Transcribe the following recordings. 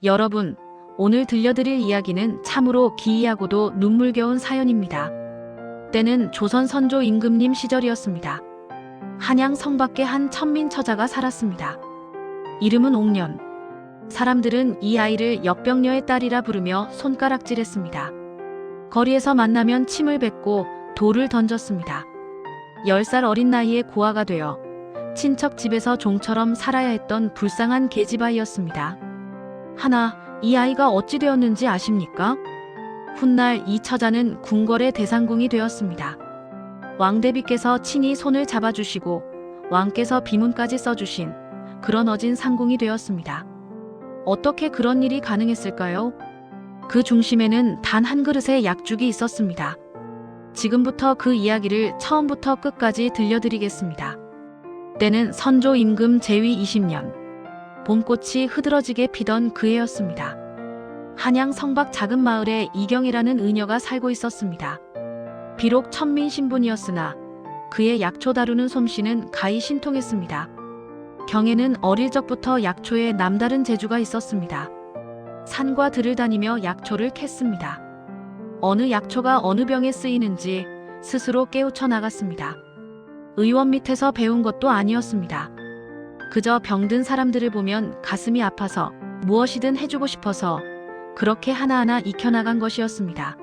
여러분, 오늘 들려드릴 이야기는 참으로 기이하고도 눈물겨운 사연입니다. 때는 조선 선조 임금님 시절이었습니다. 한양 성 밖에 한 천민 처자가 살았습니다. 이름은 옥년. 사람들은 이 아이를 역병녀의 딸이라 부르며 손가락질했습니다. 거리에서 만나면 침을 뱉고 돌을 던졌습니다. 10살 어린 나이에 고아가 되어 친척 집에서 종처럼 살아야 했던 불쌍한 계집아이였습니다. 하나, 이 아이가 어찌 되었는지 아십니까? 훗날 이 처자는 궁궐의 대상궁이 되었습니다. 왕대비께서 친히 손을 잡아주시고 왕께서 비문까지 써주신 그런 어진 상궁이 되었습니다. 어떻게 그런 일이 가능했을까요? 그 중심에는 단 한 그릇의 약죽이 있었습니다. 지금부터 그 이야기를 처음부터 끝까지 들려드리겠습니다. 때는 선조 임금 제위 20년. 봄꽃이 흐드러지게 피던 그 해였습니다. 한양 성밖 작은 마을에 이경이라는 의녀가 살고 있었습니다. 비록 천민 신분이었으나 그의 약초 다루는 솜씨는 가히 신통했습니다. 경에는 어릴 적부터 약초에 남다른 재주가 있었습니다. 산과 들을 다니며 약초를 캤습니다. 어느 약초가 어느 병에 쓰이는지 스스로 깨우쳐 나갔습니다. 의원 밑에서 배운 것도 아니었습니다. 그저 병든 사람들을 보면 가슴이 아파서 무엇이든 해주고 싶어서 그렇게 하나하나 익혀나간 것이었습니다.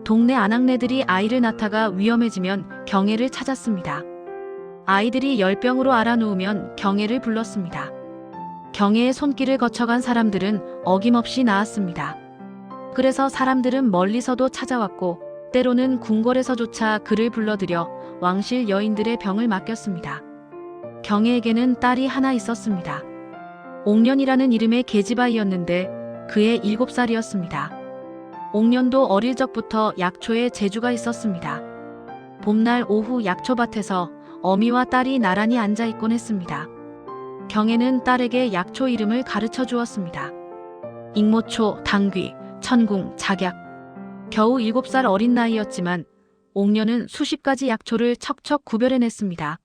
동네 아낙네들이 아이를 낳다가 위험해지면 경애를 찾았습니다. 아이들이 열병으로 알아누우면 경애를 불렀습니다. 경애의 손길을 거쳐간 사람들은 어김없이 나았습니다. 그래서 사람들은 멀리서도 찾아왔고 때로는 궁궐에서조차 그를 불러들여 왕실 여인들의 병을 맡겼습니다. 경애에게는 딸이 하나 있었습니다. 옥년이라는 이름의 계집아이였는데 그의 7살이었습니다. 옥년도 어릴 적부터 약초에 재주가 있었습니다. 봄날 오후 약초밭에서 어미와 딸이 나란히 앉아있곤 했습니다. 경애는 딸에게 약초 이름을 가르쳐 주었습니다. 익모초, 당귀, 천궁, 작약. 겨우 7살 어린 나이였지만 옥년은 수십 가지 약초를 척척 구별해냈습니다.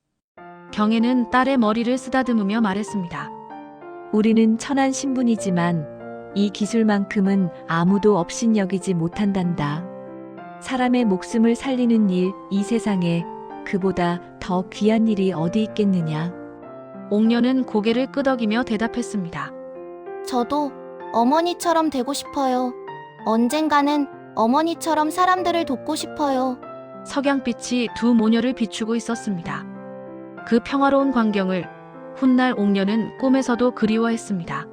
경애는 딸의 머리를 쓰다듬으며 말했습니다. 우리는 천한 신분이지만 이 기술만큼은 아무도 업신여기지 못한단다. 사람의 목숨을 살리는 일, 이 세상에 그보다 더 귀한 일이 어디 있겠느냐. 옥년은 고개를 끄덕이며 대답했습니다. 저도 어머니처럼 되고 싶어요. 언젠가는 어머니처럼 사람들을 돕고 싶어요. 석양빛이 두 모녀를 비추고 있었습니다. 그 평화로운 광경을 훗날 옥년은 꿈에서도 그리워했습니다.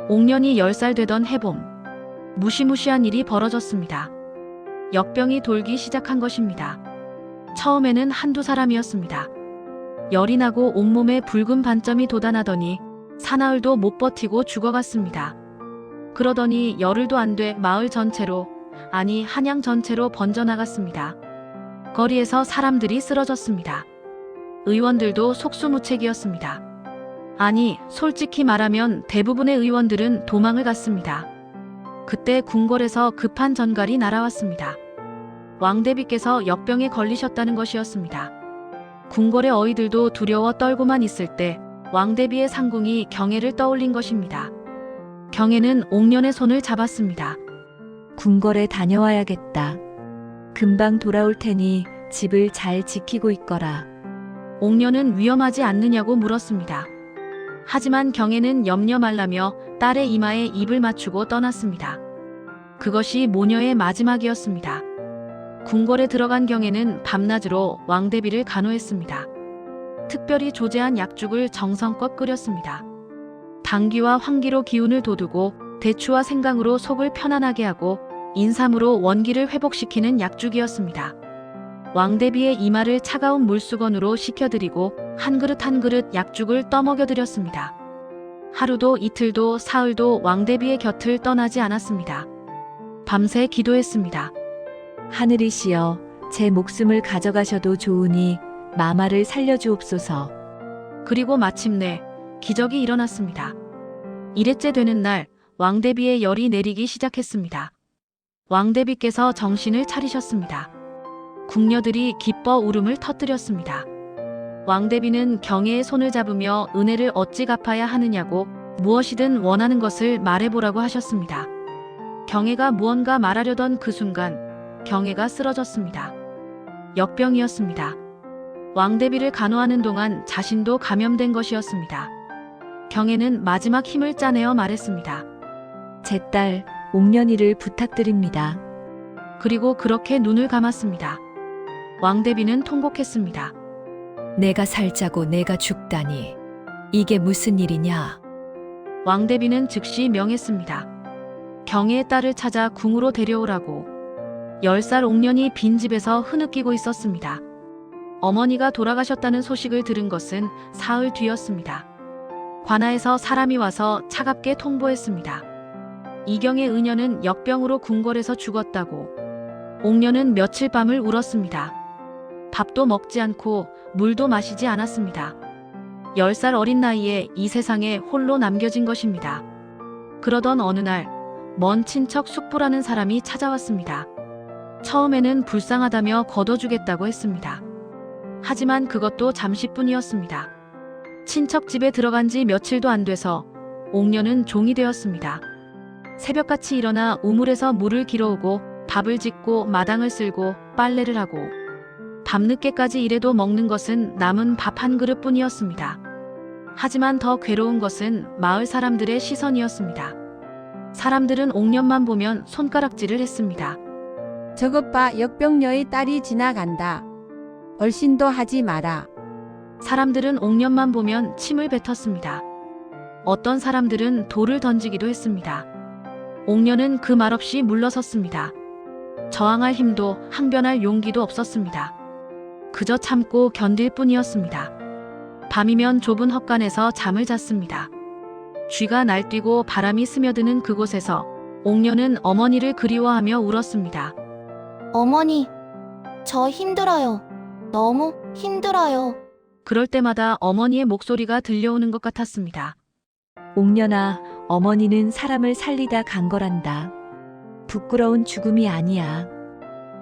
옥년이 10살 되던 해봄, 무시무시한 일이 벌어졌습니다. 역병이 돌기 시작한 것입니다. 처음에는 한두 사람이었습니다. 열이 나고 온몸에 붉은 반점이 돋아나더니 사나흘도 못 버티고 죽어갔습니다. 그러더니 열흘도 안 돼 마을 전체로, 아니 한양 전체로 번져나갔습니다. 거리에서 사람들이 쓰러졌습니다. 의원들도 속수무책이었습니다. 아니, 솔직히 말하면 대부분의 의원들은 도망을 갔습니다. 그때 궁궐에서 급한 전갈이 날아왔습니다. 왕대비께서 역병에 걸리셨다는 것이었습니다. 궁궐의 어이들도 두려워 떨고만 있을 때 왕대비의 상궁이 경애를 떠올린 것입니다. 경애는 옥년의 손을 잡았습니다. 궁궐에 다녀와야겠다. 금방 돌아올 테니 집을 잘 지키고 있거라. 옥년은 위험하지 않느냐고 물었습니다. 하지만 경애는 염려 말라며 딸의 이마에 입을 맞추고 떠났습니다. 그것이 모녀의 마지막이었습니다. 궁궐에 들어간 경애는 밤낮으로 왕대비를 간호했습니다. 특별히 조제한 약죽을 정성껏 끓였습니다. 당귀와 황기로 기운을 돋우고 대추와 생강으로 속을 편안하게 하고 인삼으로 원기를 회복시키는 약죽이었습니다. 왕대비의 이마를 차가운 물수건으로 식혀드리고 한 그릇 한 그릇 약죽을 떠먹여드렸습니다. 하루도 이틀도 사흘도 왕대비의 곁을 떠나지 않았습니다. 밤새 기도했습니다. 하늘이시여, 제 목숨을 가져가셔도 좋으니 마마를 살려주옵소서. 그리고 마침내 기적이 일어났습니다. 일회째 되는 날 왕대비의 열이 내리기 시작했습니다. 왕대비께서 정신을 차리셨습니다. 궁녀들이 기뻐 울음을 터뜨렸습니다. 왕대비는 경애의 손을 잡으며 은혜를 어찌 갚아야 하느냐고 무엇이든 원하는 것을 말해보라고 하셨습니다. 경애가 무언가 말하려던 그 순간 경애가 쓰러졌습니다. 역병이었습니다. 왕대비를 간호하는 동안 자신도 감염된 것이었습니다. 경애는 마지막 힘을 짜내어 말했습니다. 제 딸 옥년이를 부탁드립니다. 그리고 그렇게 눈을 감았습니다. 왕대비는 통곡했습니다. 내가 살자고 내가 죽다니. 이게 무슨 일이냐? 왕대비는 즉시 명했습니다. 경애의 딸을 찾아 궁으로 데려오라고. 10살 옥년이 빈집에서 흐느끼고 있었습니다. 어머니가 돌아가셨다는 소식을 들은 것은 사흘 뒤였습니다. 관아에서 사람이 와서 차갑게 통보했습니다. 이경의 의녀는 역병으로 궁궐에서 죽었다고. 옥년은 며칠 밤을 울었습니다. 밥도 먹지 않고 물도 마시지 않았습니다. 10살 어린 나이에 이 세상에 홀로 남겨진 것입니다. 그러던 어느 날, 먼 친척 숙부라는 사람이 찾아왔습니다. 처음에는 불쌍하다며 거둬주겠다고 했습니다. 하지만 그것도 잠시뿐이었습니다. 친척 집에 들어간 지 며칠도 안 돼서 옥년은 종이 되었습니다. 새벽같이 일어나 우물에서 물을 길어오고 밥을 짓고 마당을 쓸고 빨래를 하고 밤늦게까지 일해도 먹는 것은 남은 밥 한 그릇뿐이었습니다. 하지만 더 괴로운 것은 마을 사람들의 시선이었습니다. 사람들은 옥년만 보면 손가락질을 했습니다. 저것 봐, 역병녀의 딸이 지나간다. 얼씬도 하지 마라. 사람들은 옥년만 보면 침을 뱉었습니다. 어떤 사람들은 돌을 던지기도 했습니다. 옥년은 그 말없이 물러섰습니다. 저항할 힘도 항변할 용기도 없었습니다. 그저 참고 견딜 뿐이었습니다. 밤이면 좁은 헛간에서 잠을 잤습니다. 쥐가 날뛰고 바람이 스며드는 그곳에서 옥년은 어머니를 그리워하며 울었습니다. 어머니, 저 힘들어요. 너무 힘들어요. 그럴 때마다 어머니의 목소리가 들려오는 것 같았습니다. 옥년아, 어머니는 사람을 살리다 간 거란다. 부끄러운 죽음이 아니야.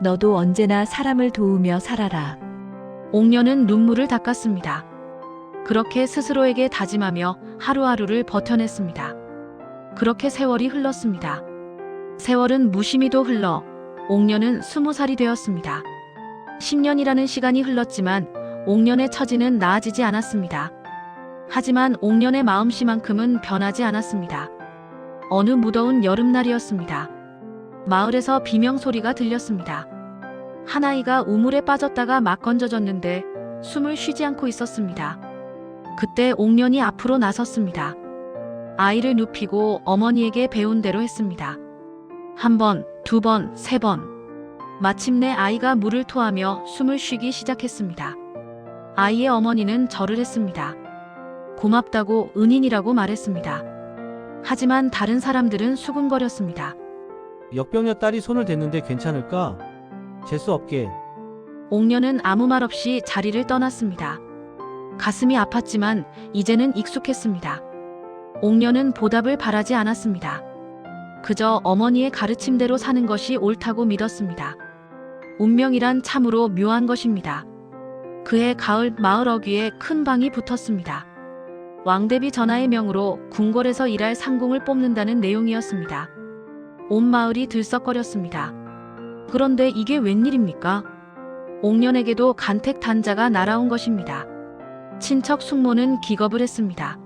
너도 언제나 사람을 도우며 살아라. 옥년은 눈물을 닦았습니다. 그렇게 스스로에게 다짐하며 하루하루를 버텨냈습니다. 그렇게 세월이 흘렀습니다. 세월은 무심히도 흘러 옥년은 20살이 되었습니다. 10년이라는 시간이 흘렀지만 옥년의 처지는 나아지지 않았습니다. 하지만 옥년의 마음씨만큼은 변하지 않았습니다. 어느 무더운 여름날이었습니다. 마을에서 비명소리가 들렸습니다. 한 아이가 우물에 빠졌다가 막 건져졌는데 숨을 쉬지 않고 있었습니다. 그때 옥년이 앞으로 나섰습니다. 아이를 눕히고 어머니에게 배운 대로 했습니다. 1번, 2번, 3번. 마침내 아이가 물을 토하며 숨을 쉬기 시작했습니다. 아이의 어머니는 절을 했습니다. 고맙다고 은인이라고 말했습니다. 하지만 다른 사람들은 수군거렸습니다. 역병녀 딸이 손을 댔는데 괜찮을까? 재수 없게. 옥년은 아무 말 없이 자리를 떠났습니다. 가슴이 아팠지만 이제는 익숙했습니다. 옥년은 보답을 바라지 않았습니다. 그저 어머니의 가르침대로 사는 것이 옳다고 믿었습니다. 운명이란 참으로 묘한 것입니다. 그해 가을 마을 어귀에 큰 방이 붙었습니다. 왕대비 전하의 명으로 궁궐에서 일할 상궁을 뽑는다는 내용이었습니다. 온 마을이 들썩거렸습니다. 그런데 이게 웬일입니까? 옥년에게도 간택 단자가 날아온 것입니다. 친척 숙모는 기겁을 했습니다.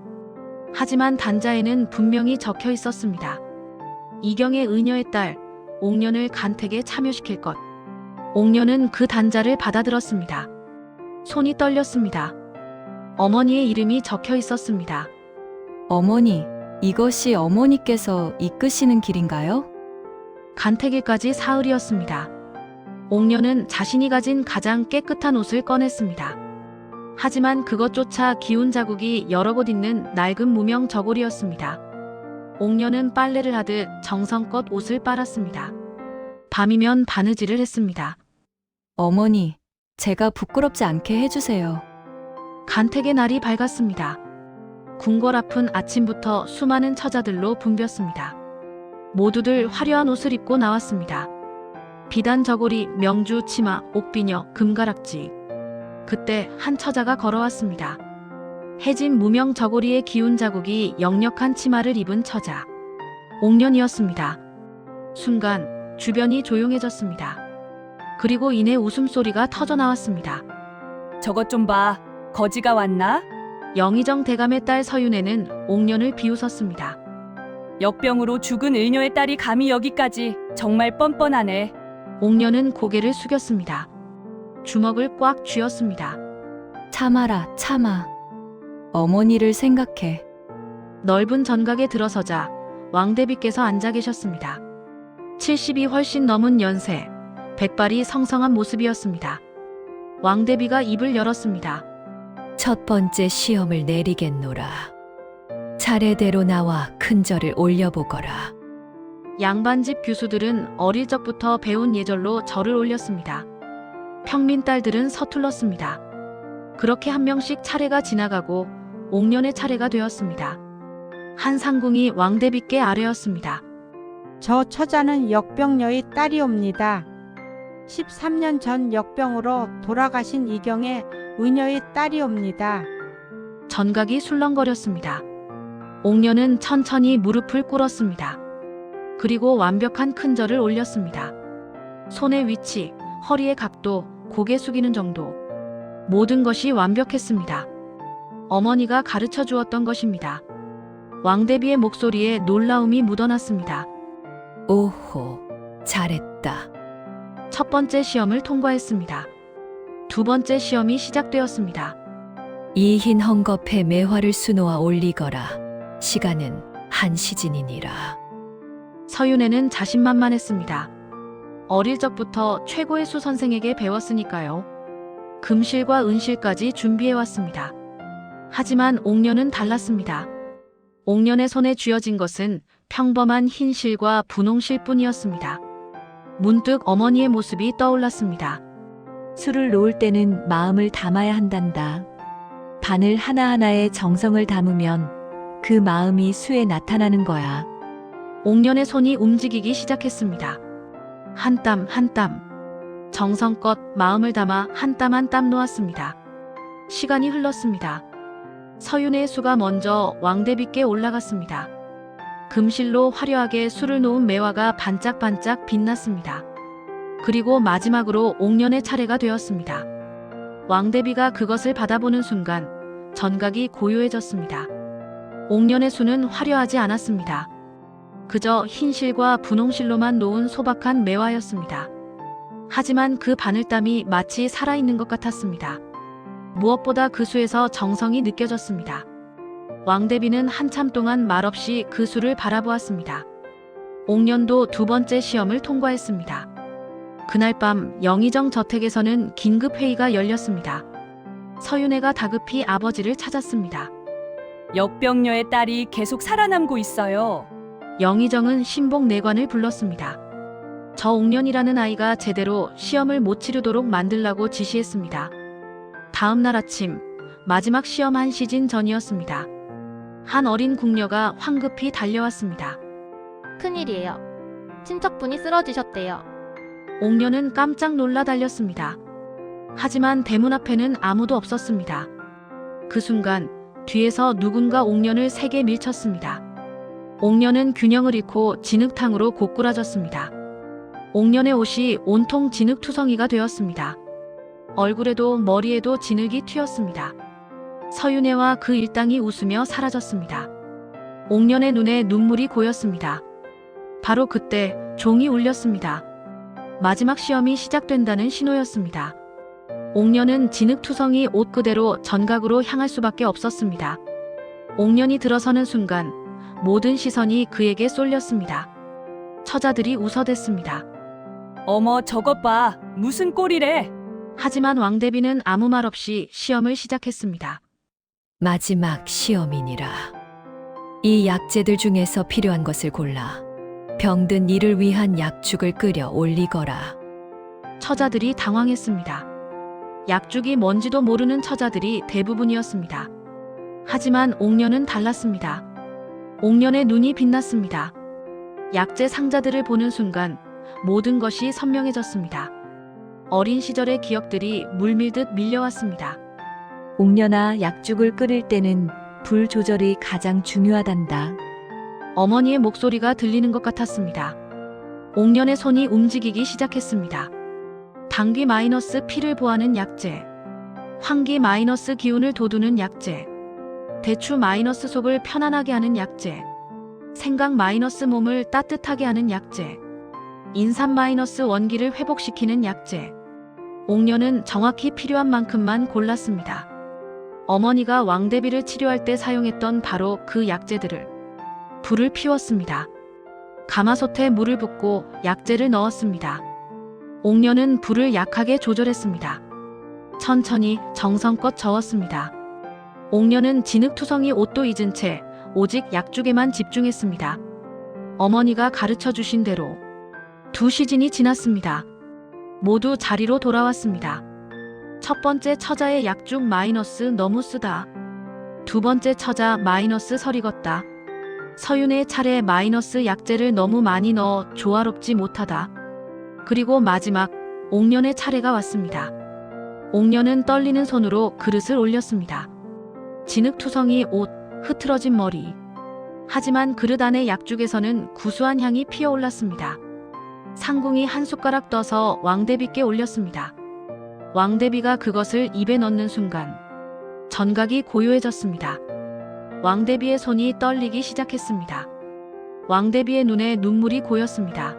하지만 단자에는 분명히 적혀 있었습니다. 이경의 의녀의 딸, 옥년을 간택에 참여시킬 것. 옥년은 그 단자를 받아들었습니다. 손이 떨렸습니다. 어머니의 이름이 적혀 있었습니다. 어머니, 이것이 어머니께서 이끄시는 길인가요? 간택일까지 사흘이었습니다. 옥년은 자신이 가진 가장 깨끗한 옷을 꺼냈습니다. 하지만 그것조차 기운 자국이 여러 곳 있는 낡은 무명 저고리였습니다. 옥년은 빨래를 하듯 정성껏 옷을 빨았습니다. 밤이면 바느질을 했습니다. 어머니, 제가 부끄럽지 않게 해주세요. 간택의 날이 밝았습니다. 궁궐 앞은 아침부터 수많은 처자들로 붐볐습니다. 모두들 화려한 옷을 입고 나왔습니다. 비단 저고리, 명주, 치마, 옥비녀, 금가락지. 그때 한 처자가 걸어왔습니다. 해진 무명 저고리의 기운 자국이 역력한 치마를 입은 처자. 옥년이었습니다. 순간 주변이 조용해졌습니다. 그리고 이내 웃음소리가 터져 나왔습니다. 저것 좀 봐. 거지가 왔나? 영의정 대감의 딸 서윤애는 옥년을 비웃었습니다. 역병으로 죽은 을녀의 딸이 감히 여기까지. 정말 뻔뻔하네. 옥년은 고개를 숙였습니다. 주먹을 꽉 쥐었습니다. 참아라, 참아. 어머니를 생각해. 넓은 전각에 들어서자 왕대비께서 앉아 계셨습니다. 70이 훨씬 넘은 연세, 백발이 성성한 모습이었습니다. 왕대비가 입을 열었습니다. 첫 번째 시험을 내리겠노라. 차례대로 나와 큰 절을 올려보거라. 양반집 규수들은 어릴 적부터 배운 예절로 절을 올렸습니다. 평민 딸들은 서툴렀습니다. 그렇게 한 명씩 차례가 지나가고 옥년의 차례가 되었습니다. 한 상궁이 왕대비께 아뢰었습니다. 저 처자는 역병녀의 딸이옵니다. 13년 전 역병으로 돌아가신 이경의 의녀의 딸이옵니다. 전각이 술렁거렸습니다. 옥년은 천천히 무릎을 꿇었습니다. 그리고 완벽한 큰 절을 올렸습니다. 손의 위치, 허리의 각도, 고개 숙이는 정도. 모든 것이 완벽했습니다. 어머니가 가르쳐 주었던 것입니다. 왕대비의 목소리에 놀라움이 묻어났습니다. 오호, 잘했다. 첫 번째 시험을 통과했습니다. 두 번째 시험이 시작되었습니다. 이 흰 헝겊에 매화를 수놓아 올리거라. 시간은 한 시진이니라. 서윤애는 자신만만했습니다. 어릴 적부터 최고의 수 선생에게 배웠으니까요. 금실과 은실까지 준비해왔습니다. 하지만 옥년은 달랐습니다. 옥년의 손에 쥐어진 것은 평범한 흰 실과 분홍실 뿐이었습니다. 문득 어머니의 모습이 떠올랐습니다. 술을 놓을 때는 마음을 담아야 한단다. 바늘 하나하나에 정성을 담으면 그 마음이 수에 나타나는 거야. 옥년의 손이 움직이기 시작했습니다. 한 땀 한 땀. 정성껏 마음을 담아 한 땀 한 땀 놓았습니다. 시간이 흘렀습니다. 서윤의 수가 먼저 왕대비께 올라갔습니다. 금실로 화려하게 술을 놓은 매화가 반짝반짝 빛났습니다. 그리고 마지막으로 옥년의 차례가 되었습니다. 왕대비가 그것을 받아보는 순간 전각이 고요해졌습니다. 옥년의 수는 화려하지 않았습니다. 그저 흰실과 분홍실로만 놓은 소박한 매화였습니다. 하지만 그 바늘땀이 마치 살아있는 것 같았습니다. 무엇보다 그 수에서 정성이 느껴졌습니다. 왕대비는 한참 동안 말없이 그 수를 바라보았습니다. 옥년도 두 번째 시험을 통과했습니다. 그날 밤 영의정 저택에서는 긴급 회의가 열렸습니다. 서윤애가 다급히 아버지를 찾았습니다. 역병녀의 딸이 계속 살아남고 있어요. 영의정은 신복 내관을 불렀습니다. 저 옥년이라는 아이가 제대로 시험을 못 치르도록 만들라고 지시했습니다. 다음 날 아침 마지막 시험 한 시즌 전이었습니다. 한 어린 궁녀가 황급히 달려왔습니다. 큰일이에요. 친척분이 쓰러지셨대요. 옥년은 깜짝 놀라 달렸습니다. 하지만 대문 앞에는 아무도 없었습니다. 그 순간 뒤에서 누군가 옥년을 세게 밀쳤습니다. 옥년은 균형을 잃고 진흙탕으로 고꾸라졌습니다. 옥년의 옷이 온통 진흙투성이가 되었습니다. 얼굴에도 머리에도 진흙이 튀었습니다. 서윤애와 그 일당이 웃으며 사라졌습니다. 옥년의 눈에 눈물이 고였습니다. 바로 그때 종이 울렸습니다. 마지막 시험이 시작된다는 신호였습니다. 옥년은 진흙투성이 옷 그대로 전각으로 향할 수밖에 없었습니다. 옥년이 들어서는 순간 모든 시선이 그에게 쏠렸습니다. 처자들이 웃어댔습니다. 어머, 저것 봐. 무슨 꼴이래? 하지만 왕대비는 아무 말 없이 시험을 시작했습니다. 마지막 시험이니라. 이 약재들 중에서 필요한 것을 골라 병든 이를 위한 약죽을 끓여 올리거라. 처자들이 당황했습니다. 약죽이 뭔지도 모르는 처자들이 대부분이었습니다. 하지만 옥년은 달랐습니다. 옥년의 눈이 빛났습니다. 약재 상자들을 보는 순간 모든 것이 선명해졌습니다. 어린 시절의 기억들이 물밀듯 밀려왔습니다. 옥년아, 약죽을 끓일 때는 불 조절이 가장 중요하단다. 어머니의 목소리가 들리는 것 같았습니다. 옥년의 손이 움직이기 시작했습니다. 당귀 마이너스 피를 보하는 약재, 황기 마이너스 기운을 돋우는 약재, 대추 마이너스 속을 편안하게 하는 약재, 생강 마이너스 몸을 따뜻하게 하는 약재, 인삼 마이너스 원기를 회복시키는 약재. 옥년은 정확히 필요한 만큼만 골랐습니다. 어머니가 왕대비를 치료할 때 사용했던 바로 그 약재들을 불을 피웠습니다. 가마솥에 물을 붓고 약재를 넣었습니다. 옥년은 불을 약하게 조절했습니다. 천천히 정성껏 저었습니다. 옥년은 진흙투성이 옷도 잊은 채 오직 약죽에만 집중했습니다. 어머니가 가르쳐 주신 대로 2시즌이 지났습니다. 모두 자리로 돌아왔습니다. 첫 번째 처자의 약죽 마이너스 너무 쓰다. 두 번째 처자 마이너스 설익었다. 서윤의 차례 마이너스 약재를 너무 많이 넣어 조화롭지 못하다. 그리고 마지막 옥년의 차례가 왔습니다. 옥년은 떨리는 손으로 그릇을 올렸습니다. 진흙투성이 옷, 흐트러진 머리. 하지만 그릇 안의 약죽에서는 구수한 향이 피어올랐습니다. 상궁이 한 숟가락 떠서 왕대비께 올렸습니다. 왕대비가 그것을 입에 넣는 순간 전각이 고요해졌습니다. 왕대비의 손이 떨리기 시작했습니다. 왕대비의 눈에 눈물이 고였습니다.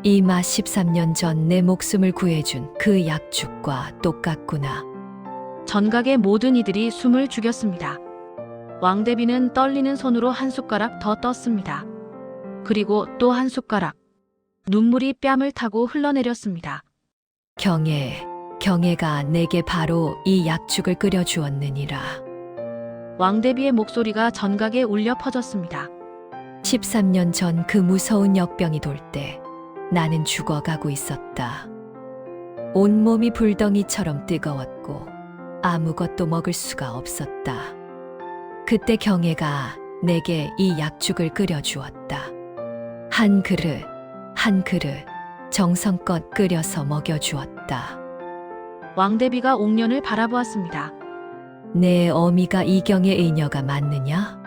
이마 13년 전 내 목숨을 구해준 그 약죽과 똑같구나. 전각의 모든 이들이 숨을 죽였습니다. 왕대비는 떨리는 손으로 한 숟가락 더 떴습니다. 그리고 또 한 숟가락. 눈물이 뺨을 타고 흘러내렸습니다. 경애가 내게 바로 이 약죽을 끓여 주었느니라. 왕대비의 목소리가 전각에 울려 퍼졌습니다. 13년 전 그 무서운 역병이 돌 때 나는 죽어가고 있었다. 온몸이 불덩이처럼 뜨거웠고 아무것도 먹을 수가 없었다. 그때 경애가 내게 이 약죽을 끓여 주었다. 한 그릇 정성껏 끓여서 먹여 주었다. 왕대비가 옥년을 바라보았습니다. 내 어미가 이경의 의녀가 맞느냐?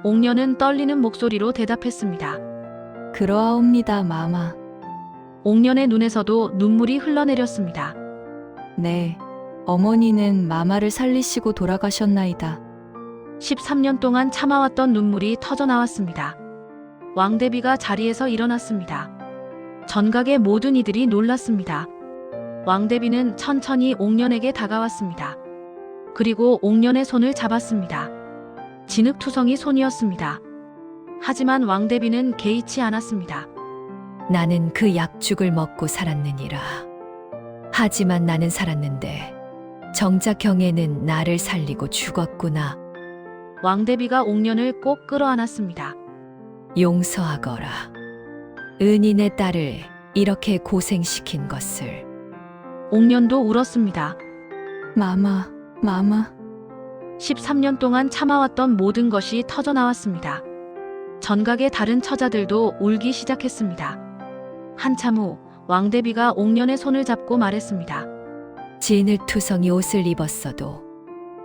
옥년은 떨리는 목소리로 대답했습니다. 그러하옵니다, 마마. 옥년의 눈에서도 눈물이 흘러내렸습니다. 네, 어머니는 마마를 살리시고 돌아가셨나이다. 13년 동안 참아왔던 눈물이 터져나왔습니다. 왕대비가 자리에서 일어났습니다. 전각의 모든 이들이 놀랐습니다. 왕대비는 천천히 옥년에게 다가왔습니다. 그리고 옥년의 손을 잡았습니다. 진흙투성이 손이었습니다. 하지만 왕대비는 개의치 않았습니다. 나는 그 약죽을 먹고 살았느니라. 하지만 나는 살았는데 정작 경애는 나를 살리고 죽었구나. 왕대비가 옥년을 꼭 끌어안았습니다. 용서하거라. 은이 내 딸을 이렇게 고생시킨 것을. 옥년도 울었습니다. 마마. 13년 동안 참아왔던 모든 것이 터져나왔습니다. 전각의 다른 처자들도 울기 시작했습니다. 한참 후 왕대비가 옥년의 손을 잡고 말했습니다. 진흙투성이 옷을 입었어도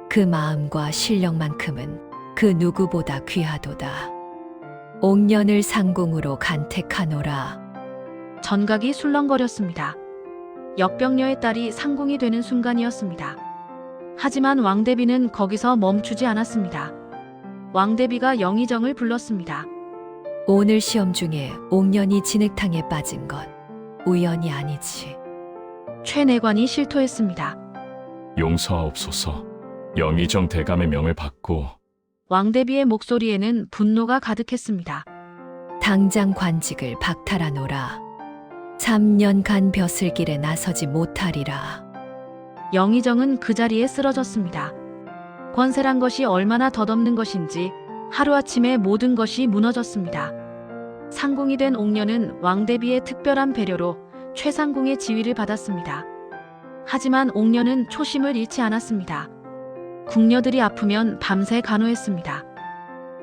그 마음과 실력만큼은 그 누구보다 귀하도다. 옥년을 상궁으로 간택하노라. 전각이 술렁거렸습니다. 역병녀의 딸이 상궁이 되는 순간이었습니다. 하지만 왕대비는 거기서 멈추지 않았습니다. 왕대비가 영의정을 불렀습니다. 오늘 시험 중에 옥년이 진흙탕에 빠진 건 우연이 아니지. 최내관이 실토했습니다. 용서하옵소서. 영의정 대감의 명을 받고 왕대비의 목소리에는 분노가 가득했습니다. 당장 관직을 박탈하노라. 3년간 벼슬길에 나서지 못하리라. 영의정은 그 자리에 쓰러졌습니다. 권세란 것이 얼마나 덧없는 것인지 하루아침에 모든 것이 무너졌습니다. 상궁이 된 옥년은 왕대비의 특별한 배려로 최상궁의 지위를 받았습니다. 하지만 옥년은 초심을 잃지 않았습니다. 궁녀들이 아프면 밤새 간호했습니다.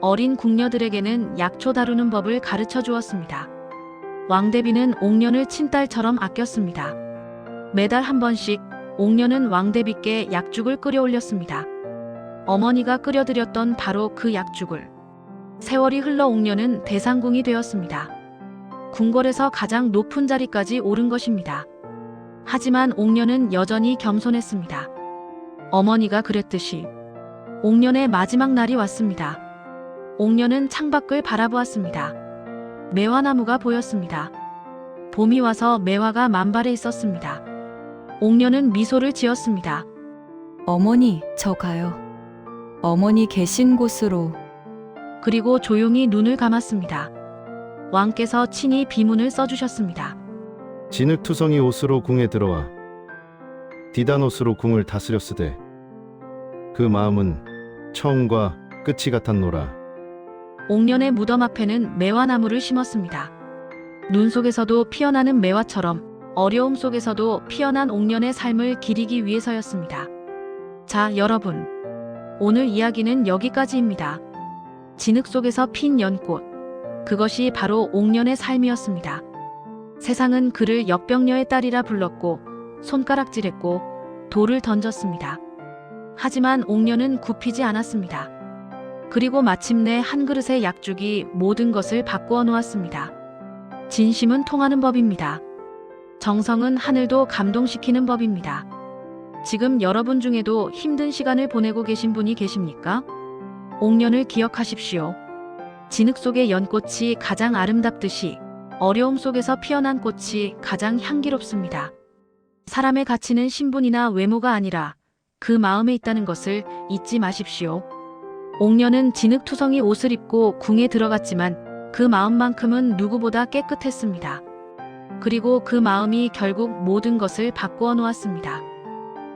어린 궁녀들에게는 약초 다루는 법을 가르쳐 주었습니다. 왕대비는 옥년을 친딸처럼 아꼈습니다. 매달 한 번씩 옥녀는 왕대비께 약죽을 끓여 올렸습니다. 어머니가 끓여드렸던 바로 그 약죽을. 세월이 흘러 옥녀는 대상궁이 되었습니다. 궁궐에서 가장 높은 자리까지 오른 것입니다. 하지만 옥녀는 여전히 겸손했습니다. 어머니가 그랬듯이 옥년의 마지막 날이 왔습니다. 옥녀는 창밖을 바라보았습니다. 매화나무가 보였습니다. 봄이 와서 매화가 만발해 있었습니다. 옥녀는 미소를 지었습니다. 어머니, 저 가요. 어머니 계신 곳으로. 그리고 조용히 눈을 감았습니다. 왕께서 친히 비문을 써주셨습니다. 진흙투성이 옷으로 궁에 들어와 디다노스로 궁을 다스렸으되 그 마음은 처음과 끝이 같았노라. 옥년의 무덤 앞에는 매화나무를 심었습니다. 눈 속에서도 피어나는 매화처럼 어려움 속에서도 피어난 옥년의 삶을 기리기 위해서였습니다. 자, 여러분. 오늘 이야기는 여기까지입니다. 진흙 속에서 핀 연꽃. 그것이 바로 옥년의 삶이었습니다. 세상은 그를 역병녀의 딸이라 불렀고 손가락질했고 돌을 던졌습니다. 하지만 옥년은 굽히지 않았습니다. 그리고 마침내 한 그릇의 약죽이 모든 것을 바꾸어 놓았습니다. 진심은 통하는 법입니다. 정성은 하늘도 감동시키는 법입니다. 지금 여러분 중에도 힘든 시간을 보내고 계신 분이 계십니까? 옥년을 기억하십시오. 진흙 속의 연꽃이 가장 아름답듯이 어려움 속에서 피어난 꽃이 가장 향기롭습니다. 사람의 가치는 신분이나 외모가 아니라 그 마음에 있다는 것을 잊지 마십시오. 옥년은 진흙투성이 옷을 입고 궁에 들어갔지만 그 마음만큼은 누구보다 깨끗했습니다. 그리고 그 마음이 결국 모든 것을 바꾸어 놓았습니다.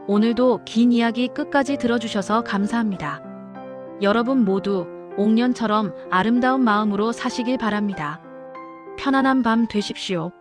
오늘도 긴 이야기 끝까지 들어주셔서 감사합니다. 여러분 모두 옥년처럼 아름다운 마음으로 사시길 바랍니다. 편안한 밤 되십시오.